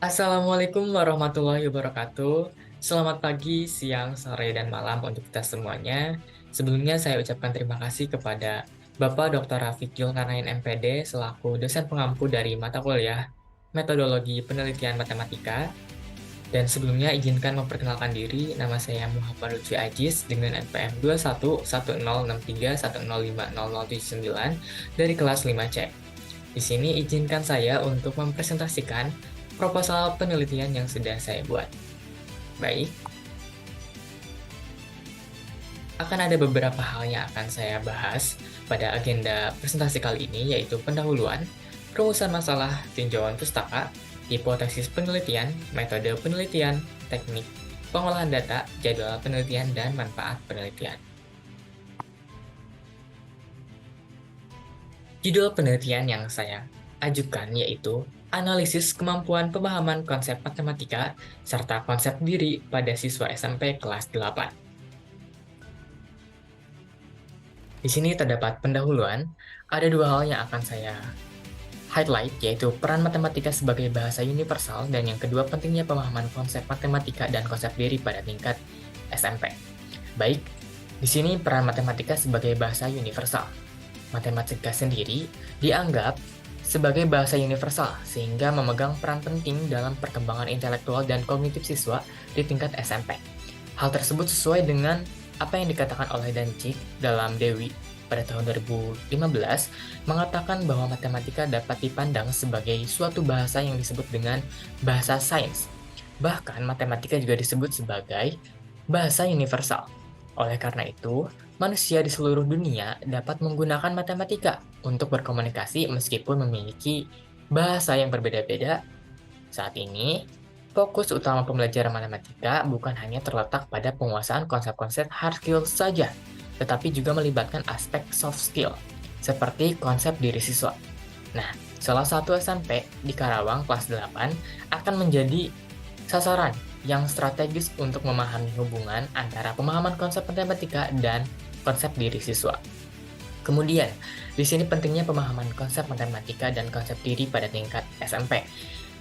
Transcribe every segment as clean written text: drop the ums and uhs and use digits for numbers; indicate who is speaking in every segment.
Speaker 1: Assalamualaikum warahmatullahi wabarakatuh. Selamat pagi, siang, sore, dan malam untuk kita semuanya. Sebelumnya saya ucapkan terima kasih kepada Bapak Dr. Rafiq Julkarnain MPD selaku dosen pengampu dari mata kuliah Metodologi Penelitian Matematika. Dan sebelumnya izinkan memperkenalkan diri, nama saya Muhammad Lutfi Ajiz dengan NPM 211063105079 dari kelas 5C. Di sini izinkan saya untuk mempresentasikan proposal penelitian yang sudah saya buat. Baik, akan ada beberapa hal yang akan saya bahas pada agenda presentasi kali ini, yaitu pendahuluan, rumusan masalah, tinjauan pustaka, hipotesis penelitian, metode penelitian, teknik pengolahan data, jadwal penelitian, dan manfaat penelitian. Judul penelitian yang saya ajukan yaitu Analisis Kemampuan Pemahaman Konsep Matematika serta Konsep Diri pada Siswa SMP kelas 8. Di sini terdapat pendahuluan, ada dua hal yang akan saya highlight, yaitu peran matematika sebagai bahasa universal dan yang kedua pentingnya pemahaman konsep matematika dan konsep diri pada tingkat SMP. Baik, di sini peran matematika sebagai bahasa universal. Matematika sendiri dianggap sebagai bahasa universal sehingga memegang peran penting dalam perkembangan intelektual dan kognitif siswa di tingkat SMP. Hal tersebut sesuai dengan apa yang dikatakan oleh Danzig dalam Dewi pada tahun 2015 mengatakan bahwa matematika dapat dipandang sebagai suatu bahasa yang disebut dengan bahasa sains. Bahkan matematika juga disebut sebagai bahasa universal. Oleh karena itu, manusia di seluruh dunia dapat menggunakan matematika untuk berkomunikasi meskipun memiliki bahasa yang berbeda-beda. Saat ini, fokus utama pembelajaran matematika bukan hanya terletak pada penguasaan konsep-konsep hard skill saja, tetapi juga melibatkan aspek soft skill, seperti konsep diri siswa. Nah, salah satu SMP di Karawang kelas 8 akan menjadi sasaran yang strategis untuk memahami hubungan antara pemahaman konsep matematika dan konsep diri siswa. Kemudian, di sini pentingnya pemahaman konsep matematika dan konsep diri pada tingkat SMP.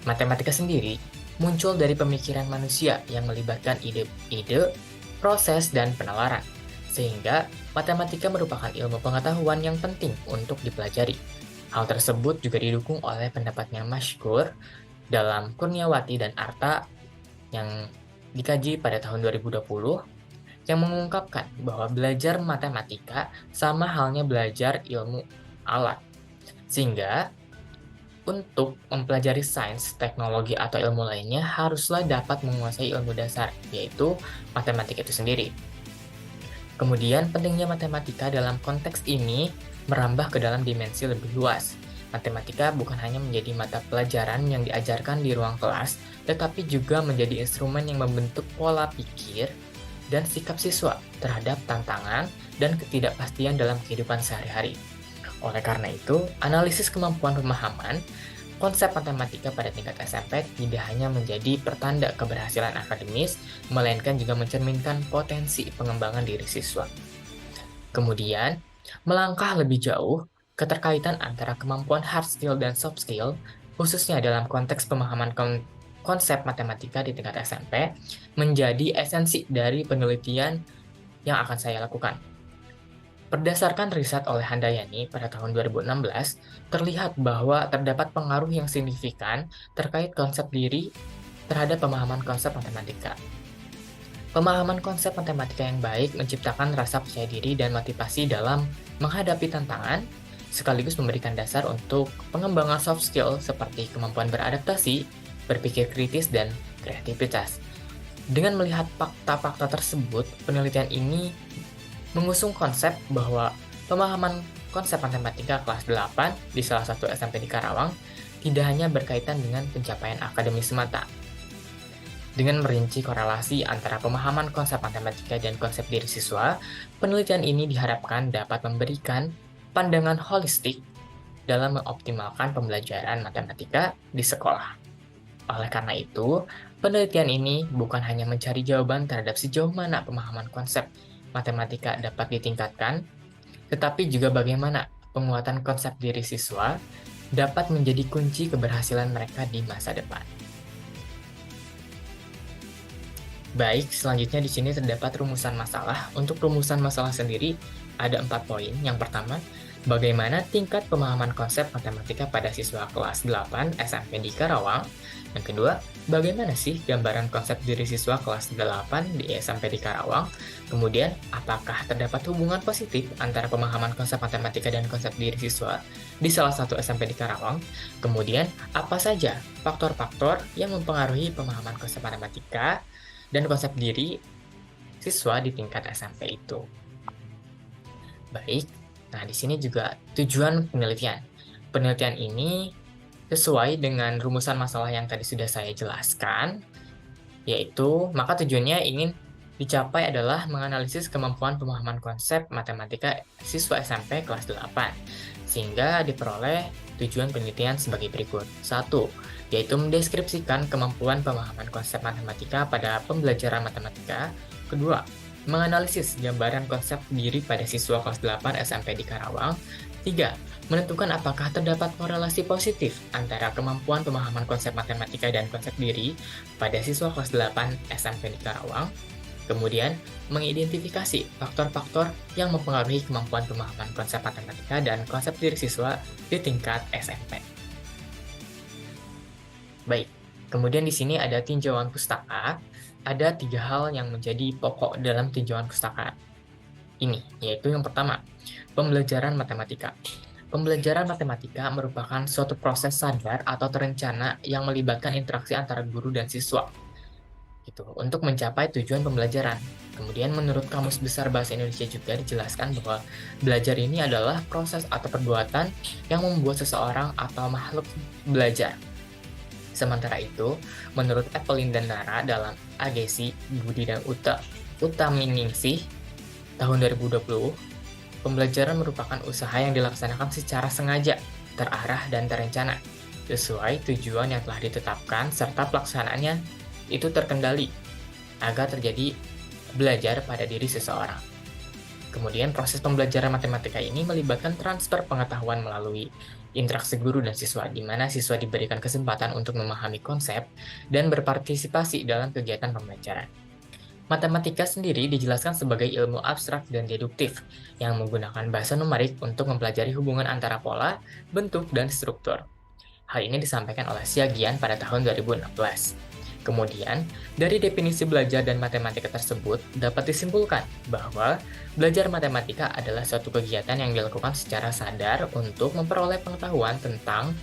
Speaker 1: Matematika sendiri muncul dari pemikiran manusia yang melibatkan ide-ide, proses, dan penalaran. Sehingga, matematika merupakan ilmu pengetahuan yang penting untuk dipelajari. Hal tersebut juga didukung oleh pendapatnya Masykur dalam Kurniawati dan Arta yang dikaji pada tahun 2020 yang mengungkapkan bahwa belajar matematika sama halnya belajar ilmu alat. Sehingga untuk mempelajari sains, teknologi, atau ilmu lainnya haruslah dapat menguasai ilmu dasar, yaitu matematika itu sendiri. Kemudian pentingnya matematika dalam konteks ini merambah ke dalam dimensi lebih luas. Matematika bukan hanya menjadi mata pelajaran yang diajarkan di ruang kelas, tetapi juga menjadi instrumen yang membentuk pola pikir dan sikap siswa terhadap tantangan dan ketidakpastian dalam kehidupan sehari-hari. Oleh karena itu, analisis kemampuan pemahaman konsep matematika pada tingkat SMP tidak hanya menjadi pertanda keberhasilan akademis, melainkan juga mencerminkan potensi pengembangan diri siswa. Kemudian, melangkah lebih jauh, keterkaitan antara kemampuan hard skill dan soft skill, khususnya dalam konteks pemahaman konsep matematika di tingkat SMP, menjadi esensi dari penelitian yang akan saya lakukan. Berdasarkan riset oleh Handayani pada tahun 2016, terlihat bahwa terdapat pengaruh yang signifikan terkait konsep diri terhadap pemahaman konsep matematika. Pemahaman konsep matematika yang baik menciptakan rasa percaya diri dan motivasi dalam menghadapi tantangan, sekaligus memberikan dasar untuk pengembangan soft skill seperti kemampuan beradaptasi, berpikir kritis, dan kreativitas. Dengan melihat fakta-fakta tersebut, penelitian ini mengusung konsep bahwa pemahaman konsep matematika kelas 8 di salah satu SMP di Karawang tidak hanya berkaitan dengan pencapaian akademis semata. Dengan merinci korelasi antara pemahaman konsep matematika dan konsep diri siswa, penelitian ini diharapkan dapat memberikan pandangan holistik dalam mengoptimalkan pembelajaran matematika di sekolah. Oleh karena itu, penelitian ini bukan hanya mencari jawaban terhadap sejauh mana pemahaman konsep matematika dapat ditingkatkan, tetapi juga bagaimana penguatan konsep diri siswa dapat menjadi kunci keberhasilan mereka di masa depan. Baik, selanjutnya di sini terdapat rumusan masalah. Untuk rumusan masalah sendiri ada 4 poin. Yang pertama, bagaimana tingkat pemahaman konsep matematika pada siswa kelas 8 SMP di Karawang. Yang kedua, bagaimana sih gambaran konsep diri siswa kelas 8 di SMP di Karawang. Kemudian, apakah terdapat hubungan positif antara pemahaman konsep matematika dan konsep diri siswa di salah satu SMP di Karawang. Kemudian, apa saja faktor-faktor yang mempengaruhi pemahaman konsep matematika dan konsep diri siswa di tingkat SMP itu. Baik, nah di sini juga tujuan penelitian. Penelitian ini sesuai dengan rumusan masalah yang tadi sudah saya jelaskan, yaitu maka tujuannya ingin dicapai adalah menganalisis kemampuan pemahaman konsep matematika siswa SMP kelas 8, sehingga diperoleh tujuan penelitian sebagai berikut. 1. Yaitu mendeskripsikan kemampuan pemahaman konsep matematika pada pembelajaran matematika. Kedua, menganalisis gambaran konsep diri pada siswa kelas 8 SMP di Karawang. 3. Menentukan apakah terdapat korelasi positif antara kemampuan pemahaman konsep matematika dan konsep diri pada siswa kelas 8 SMP di Karawang. Kemudian, mengidentifikasi faktor-faktor yang mempengaruhi kemampuan pemahaman konsep matematika dan konsep diri siswa di tingkat SMP. Baik, kemudian di sini ada tinjauan pustaka. Ada 3 hal yang menjadi pokok dalam tinjauan pustaka ini, yaitu yang pertama, pembelajaran matematika. Pembelajaran matematika merupakan suatu proses sadar atau terencana yang melibatkan interaksi antara guru dan siswa, gitu, untuk mencapai tujuan pembelajaran. Kemudian menurut Kamus Besar Bahasa Indonesia juga dijelaskan bahwa belajar ini adalah proses atau perbuatan yang membuat seseorang atau makhluk belajar. Sementara itu, menurut Evelyn dan Nara dalam Agesi, Budi dan Utaminingsih tahun 2020, pembelajaran merupakan usaha yang dilaksanakan secara sengaja, terarah, dan terencana, sesuai tujuan yang telah ditetapkan serta pelaksanaannya itu terkendali agar terjadi belajar pada diri seseorang. Kemudian proses pembelajaran matematika ini melibatkan transfer pengetahuan melalui interaksi guru dan siswa, di mana siswa diberikan kesempatan untuk memahami konsep dan berpartisipasi dalam kegiatan pembelajaran. Matematika sendiri dijelaskan sebagai ilmu abstrak dan deduktif yang menggunakan bahasa numerik untuk mempelajari hubungan antara pola, bentuk, dan struktur. Hal ini disampaikan oleh Siagian pada tahun 2016. Kemudian, dari definisi belajar dan matematika tersebut dapat disimpulkan bahwa belajar matematika adalah suatu kegiatan yang dilakukan secara sadar untuk memperoleh pengetahuan tentang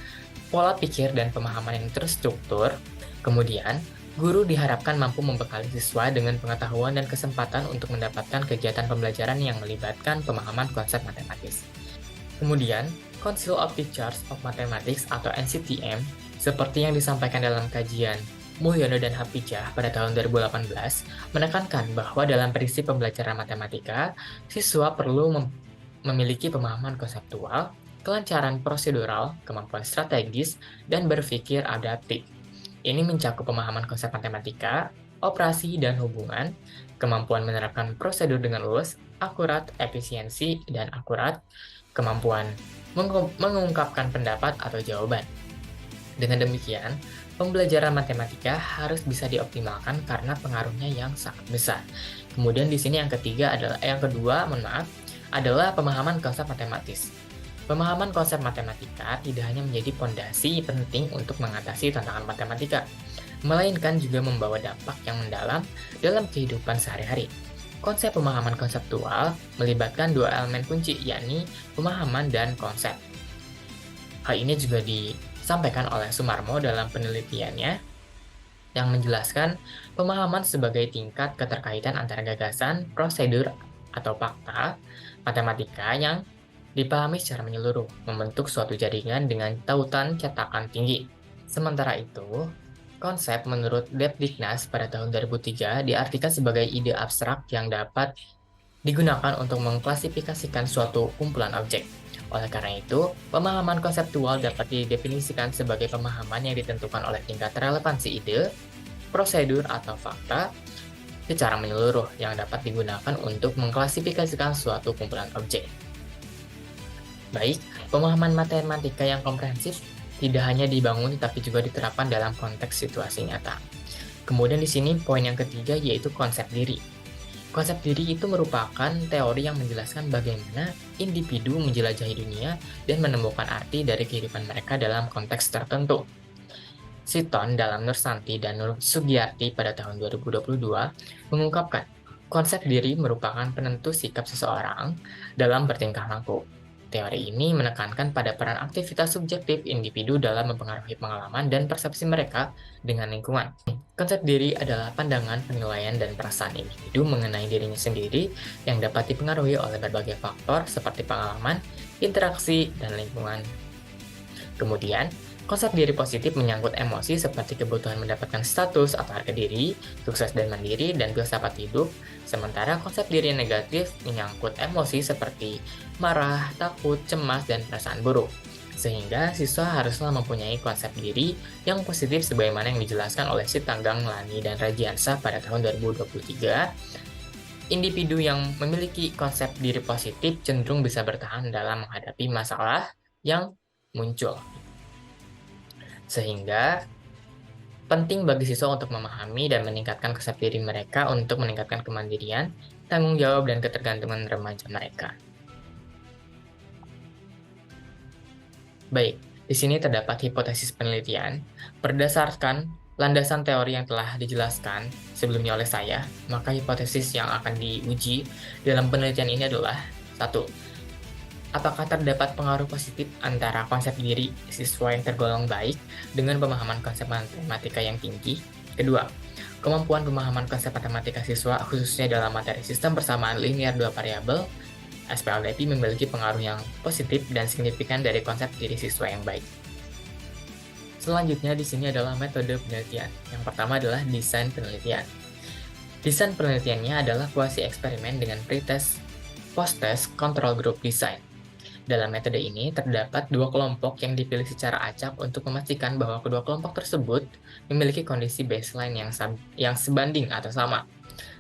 Speaker 1: pola pikir dan pemahaman yang terstruktur. Kemudian, guru diharapkan mampu membekali siswa dengan pengetahuan dan kesempatan untuk mendapatkan kegiatan pembelajaran yang melibatkan pemahaman konsep matematis. Kemudian, Council of Teachers of Mathematics atau NCTM, seperti yang disampaikan dalam kajian Mulyono dan Hapijah pada tahun 2018, menekankan bahwa dalam prinsip pembelajaran matematika, siswa perlu memiliki pemahaman konseptual, kelancaran prosedural, kemampuan strategis, dan berpikir adaptif. Ini mencakup pemahaman konsep matematika, operasi dan hubungan, kemampuan menerapkan prosedur dengan lurus, akurat, efisiensi, dan akurat, kemampuan mengungkapkan pendapat atau jawaban. Dengan demikian, pembelajaran matematika harus bisa dioptimalkan karena pengaruhnya yang sangat besar. Kemudian di sini yang kedua adalah pemahaman konsep matematis. Pemahaman konsep matematika tidak hanya menjadi fondasi penting untuk mengatasi tantangan matematika, melainkan juga membawa dampak yang mendalam dalam kehidupan sehari-hari. Konsep pemahaman konseptual melibatkan 2 elemen kunci, yakni pemahaman dan konsep. Hal ini juga disampaikan oleh Sumarmo dalam penelitiannya yang menjelaskan pemahaman sebagai tingkat keterkaitan antara gagasan, prosedur, atau fakta matematika yang dipahami secara menyeluruh, membentuk suatu jaringan dengan tautan cetakan tinggi. Sementara itu, konsep menurut Debdignas pada tahun 2003 diartikan sebagai ide abstrak yang dapat digunakan untuk mengklasifikasikan suatu kumpulan objek. Oleh karena itu, pemahaman konseptual dapat didefinisikan sebagai pemahaman yang ditentukan oleh tingkat relevansi ide, prosedur, atau fakta secara menyeluruh yang dapat digunakan untuk mengklasifikasikan suatu kumpulan objek. Baik, pemahaman matematika yang komprehensif tidak hanya dibangun tetapi juga diterapkan dalam konteks situasi nyata. Kemudian di sini poin yang ketiga yaitu konsep diri. Konsep diri itu merupakan teori yang menjelaskan bagaimana individu menjelajahi dunia dan menemukan arti dari kehidupan mereka dalam konteks tertentu. Siton dalam Nur Santi dan Nur Sugiyarti pada tahun 2022 mengungkapkan konsep diri merupakan penentu sikap seseorang dalam bertingkah laku. Teori ini menekankan pada peran aktivitas subjektif individu dalam mempengaruhi pengalaman dan persepsi mereka dengan lingkungan. Konsep diri adalah pandangan, penilaian, dan perasaan individu mengenai dirinya sendiri yang dapat dipengaruhi oleh berbagai faktor seperti pengalaman, interaksi, dan lingkungan. Kemudian, konsep diri positif menyangkut emosi seperti kebutuhan mendapatkan status atau harga diri, sukses dan mandiri, dan filsafat hidup. Sementara konsep diri negatif menyangkut emosi seperti marah, takut, cemas, dan perasaan buruk. Sehingga siswa haruslah mempunyai konsep diri yang positif sebagaimana yang dijelaskan oleh Sitanggang, Lani, dan Rajiansa pada tahun 2023. Individu yang memiliki konsep diri positif cenderung bisa bertahan dalam menghadapi masalah yang muncul. Sehingga penting bagi siswa untuk memahami dan meningkatkan konsep diri mereka untuk meningkatkan kemandirian, tanggung jawab, dan ketergantungan remaja mereka. Baik, di sini terdapat hipotesis penelitian. Berdasarkan landasan teori yang telah dijelaskan sebelumnya oleh saya, maka hipotesis yang akan diuji dalam penelitian ini adalah 1. Apakah terdapat pengaruh positif antara konsep diri siswa yang tergolong baik dengan pemahaman konsep matematika yang tinggi? Kedua, kemampuan pemahaman konsep matematika siswa khususnya dalam materi sistem persamaan linear dua variabel SPLDP memiliki pengaruh yang positif dan signifikan dari konsep diri siswa yang baik. Selanjutnya di sini adalah metode penelitian. Yang pertama adalah desain penelitian. Desain penelitiannya adalah kuasi eksperimen dengan pretest, post-test, control group design. Dalam metode ini, terdapat dua kelompok yang dipilih secara acak untuk memastikan bahwa kedua kelompok tersebut memiliki kondisi baseline yang sebanding atau sama.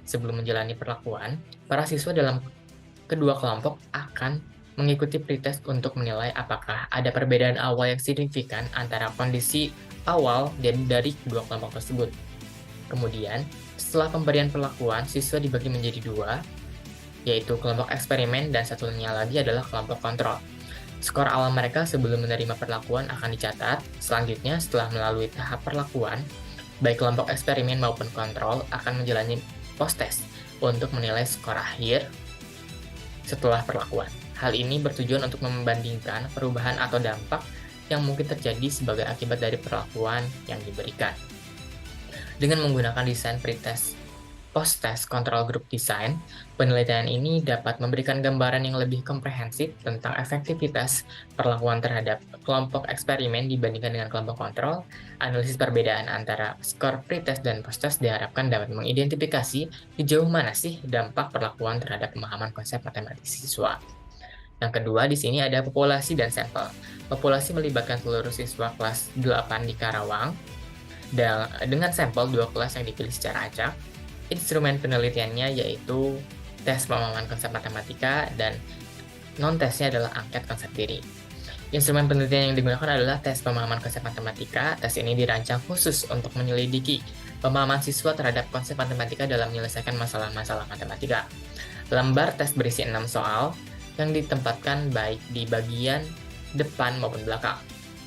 Speaker 1: Sebelum menjalani perlakuan, para siswa dalam kedua kelompok akan mengikuti pretest untuk menilai apakah ada perbedaan awal yang signifikan antara kondisi awal dari kedua kelompok tersebut. Kemudian, setelah pemberian perlakuan, siswa dibagi menjadi dua, yaitu kelompok eksperimen dan satunya lagi adalah kelompok kontrol. Skor awal mereka sebelum menerima perlakuan akan dicatat. Selanjutnya, setelah melalui tahap perlakuan, baik kelompok eksperimen maupun kontrol akan menjalani post-test untuk menilai skor akhir setelah perlakuan. Hal ini bertujuan untuk membandingkan perubahan atau dampak yang mungkin terjadi sebagai akibat dari perlakuan yang diberikan. Dengan menggunakan desain pretest post-test control group design, penelitian ini dapat memberikan gambaran yang lebih komprehensif tentang efektivitas perlakuan terhadap kelompok eksperimen dibandingkan dengan kelompok kontrol. Analisis perbedaan antara skor pretest dan post-test diharapkan dapat mengidentifikasi sejauh mana sih dampak perlakuan terhadap pemahaman konsep matematis siswa. Yang kedua, di sini ada populasi dan sampel. Populasi melibatkan seluruh siswa kelas 8 di Karawang, dan dengan sampel dua kelas yang dipilih secara acak. Instrumen penelitiannya yaitu tes pemahaman konsep matematika dan non-tesnya adalah angket konsep diri. Instrumen penelitian yang digunakan adalah tes pemahaman konsep matematika. Tes ini dirancang khusus untuk menyelidiki pemahaman siswa terhadap konsep matematika dalam menyelesaikan masalah-masalah matematika. Lembar tes berisi 6 soal yang ditempatkan baik di bagian depan maupun belakang.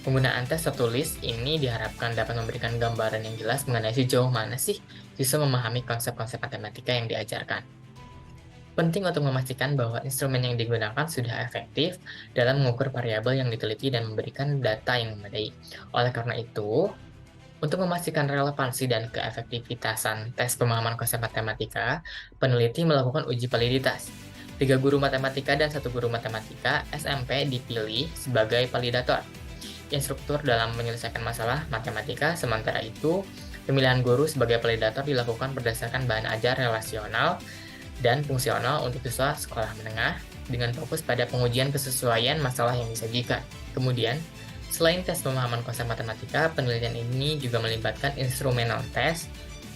Speaker 1: Penggunaan tes tertulis ini diharapkan dapat memberikan gambaran yang jelas mengenai sejauh mana sih siswa memahami konsep-konsep matematika yang diajarkan. Penting untuk memastikan bahwa instrumen yang digunakan sudah efektif dalam mengukur variabel yang diteliti dan memberikan data yang memadai. Oleh karena itu, untuk memastikan relevansi dan keefektivitasan tes pemahaman konsep matematika, peneliti melakukan uji validitas. 3 guru matematika dan 1 guru matematika SMP dipilih sebagai validator. Instruktur dalam menyelesaikan masalah matematika. Sementara itu, pemilihan guru sebagai validator dilakukan berdasarkan bahan ajar relasional dan fungsional untuk siswa sekolah menengah dengan fokus pada pengujian kesesuaian masalah yang disajikan. Kemudian, selain tes pemahaman konsep matematika, penelitian ini juga melibatkan instrumental test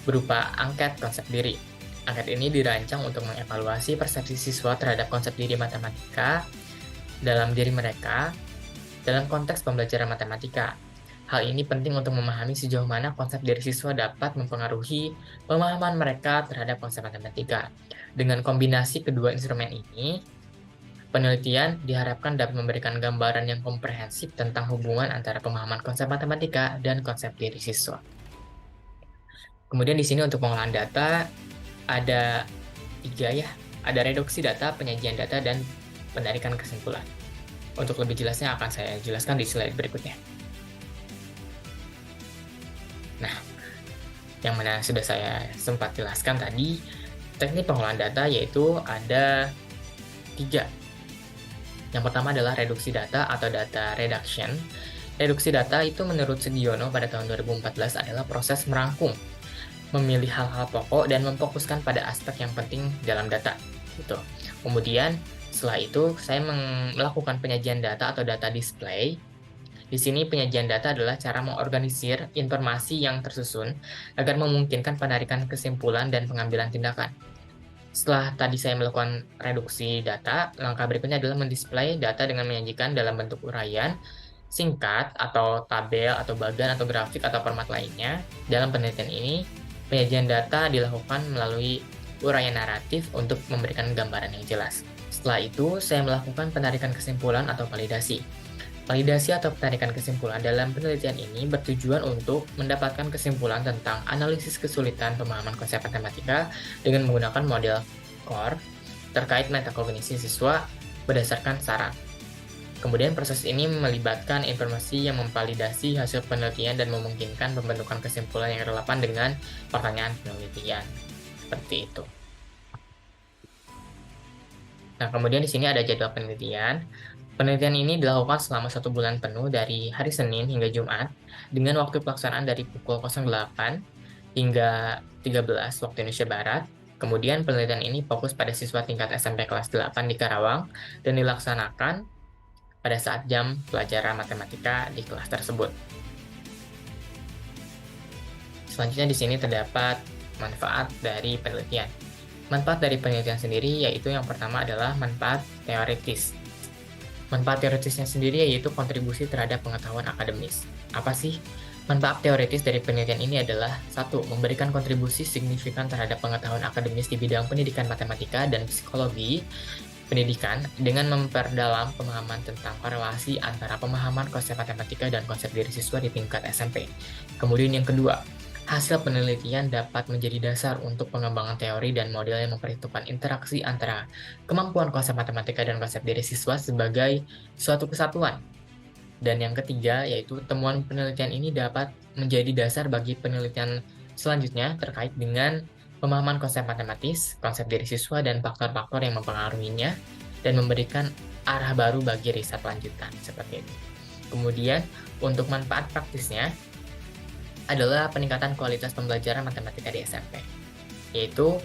Speaker 1: berupa angket konsep diri. Angket ini dirancang untuk mengevaluasi persepsi siswa terhadap konsep diri matematika dalam diri mereka dalam konteks pembelajaran matematika. Hal ini penting untuk memahami sejauh mana konsep dari siswa dapat mempengaruhi pemahaman mereka terhadap konsep matematika. Dengan kombinasi kedua instrumen ini, penelitian diharapkan dapat memberikan gambaran yang komprehensif tentang hubungan antara pemahaman konsep matematika dan konsep diri siswa. Kemudian di sini untuk pengolahan data ada tiga ya, ada reduksi data, penyajian data, dan penarikan kesimpulan. Untuk lebih jelasnya akan saya jelaskan di slide berikutnya. Nah, yang mana sudah saya sempat jelaskan tadi, teknik pengolahan data yaitu ada tiga. Yang pertama adalah reduksi data atau data reduction. Reduksi data itu menurut Sugiono pada tahun 2014 adalah proses merangkum, memilih hal-hal pokok, dan memfokuskan pada aspek yang penting dalam data. Gitu. Kemudian, setelah itu, saya melakukan penyajian data atau data display. Di sini penyajian data adalah cara mengorganisir informasi yang tersusun agar memungkinkan penarikan kesimpulan dan pengambilan tindakan. Setelah tadi saya melakukan reduksi data, langkah berikutnya adalah mendisplay data dengan menyajikan dalam bentuk uraian, singkat, atau tabel, atau bagan, atau grafik, atau format lainnya. Dalam penelitian ini, penyajian data dilakukan melalui uraian naratif untuk memberikan gambaran yang jelas. Setelah itu, saya melakukan penarikan kesimpulan atau validasi. Validasi atau penarikan kesimpulan dalam penelitian ini bertujuan untuk mendapatkan kesimpulan tentang analisis kesulitan pemahaman konsep matematika dengan menggunakan model CORE terkait metakognisi siswa berdasarkan syarat. Kemudian proses ini melibatkan informasi yang memvalidasi hasil penelitian dan memungkinkan pembentukan kesimpulan yang relevan dengan pertanyaan penelitian. Seperti itu. Nah, kemudian di sini ada jadwal penelitian. Penelitian ini dilakukan selama 1 bulan penuh dari hari Senin hingga Jumat dengan waktu pelaksanaan dari pukul 08 hingga 13 waktu Indonesia Barat. Kemudian penelitian ini fokus pada siswa tingkat SMP kelas 8 di Karawang dan dilaksanakan pada saat jam pelajaran matematika di kelas tersebut. Selanjutnya di sini terdapat manfaat dari penelitian. Manfaat dari penelitian sendiri yaitu yang pertama adalah manfaat teoritis. Manfaat teoritisnya sendiri yaitu kontribusi terhadap pengetahuan akademis. Apa sih? Manfaat teoritis dari penelitian ini adalah 1. Memberikan kontribusi signifikan terhadap pengetahuan akademis di bidang pendidikan matematika dan psikologi pendidikan dengan memperdalam pemahaman tentang korelasi antara pemahaman konsep matematika dan konsep diri siswa di tingkat SMP. Kemudian yang kedua, hasil penelitian dapat menjadi dasar untuk pengembangan teori dan model yang memperhitungkan interaksi antara kemampuan konsep matematika dan konsep diri siswa sebagai suatu kesatuan. Dan yang ketiga, yaitu temuan penelitian ini dapat menjadi dasar bagi penelitian selanjutnya terkait dengan pemahaman konsep matematis, konsep diri siswa, dan faktor-faktor yang mempengaruhinya, dan memberikan arah baru bagi riset lanjutan, seperti itu. Kemudian, untuk manfaat praktisnya, adalah peningkatan kualitas pembelajaran matematika di SMP, yaitu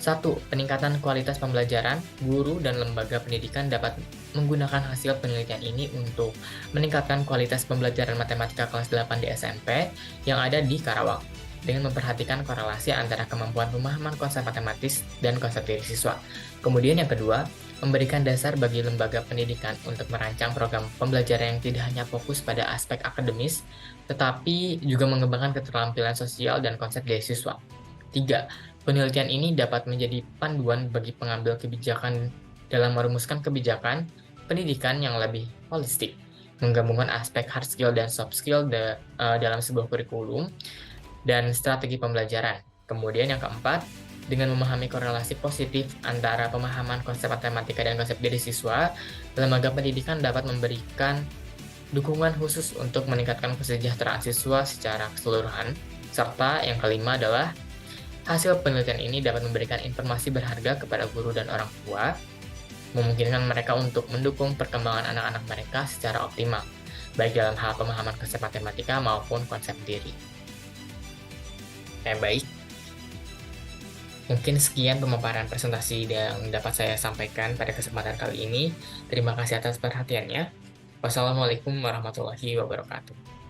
Speaker 1: 1. Peningkatan kualitas pembelajaran, guru dan lembaga pendidikan dapat menggunakan hasil penelitian ini untuk meningkatkan kualitas pembelajaran matematika kelas 8 di SMP yang ada di Karawang, dengan memperhatikan korelasi antara kemampuan pemahaman konsep matematis dan konsep diri siswa. Kemudian yang kedua, memberikan dasar bagi lembaga pendidikan untuk merancang program pembelajaran yang tidak hanya fokus pada aspek akademis, tetapi juga mengembangkan keterampilan sosial dan konsep diri siswa. 3. Penelitian ini dapat menjadi panduan bagi pengambil kebijakan dalam merumuskan kebijakan pendidikan yang lebih holistik, menggabungkan aspek hard skill dan soft skill dalam sebuah kurikulum dan strategi pembelajaran. Kemudian yang keempat, dengan memahami korelasi positif antara pemahaman konsep matematika dan konsep diri siswa, lembaga pendidikan dapat memberikan dukungan khusus untuk meningkatkan kesejahteraan siswa secara keseluruhan. Serta yang kelima adalah hasil penelitian ini dapat memberikan informasi berharga kepada guru dan orang tua, memungkinkan mereka untuk mendukung perkembangan anak-anak mereka secara optimal, baik dalam hal pemahaman konsep matematika maupun konsep diri. Baik. Mungkin sekian pemaparan presentasi yang dapat saya sampaikan pada kesempatan kali ini. Terima kasih atas perhatiannya. Wassalamualaikum warahmatullahi wabarakatuh.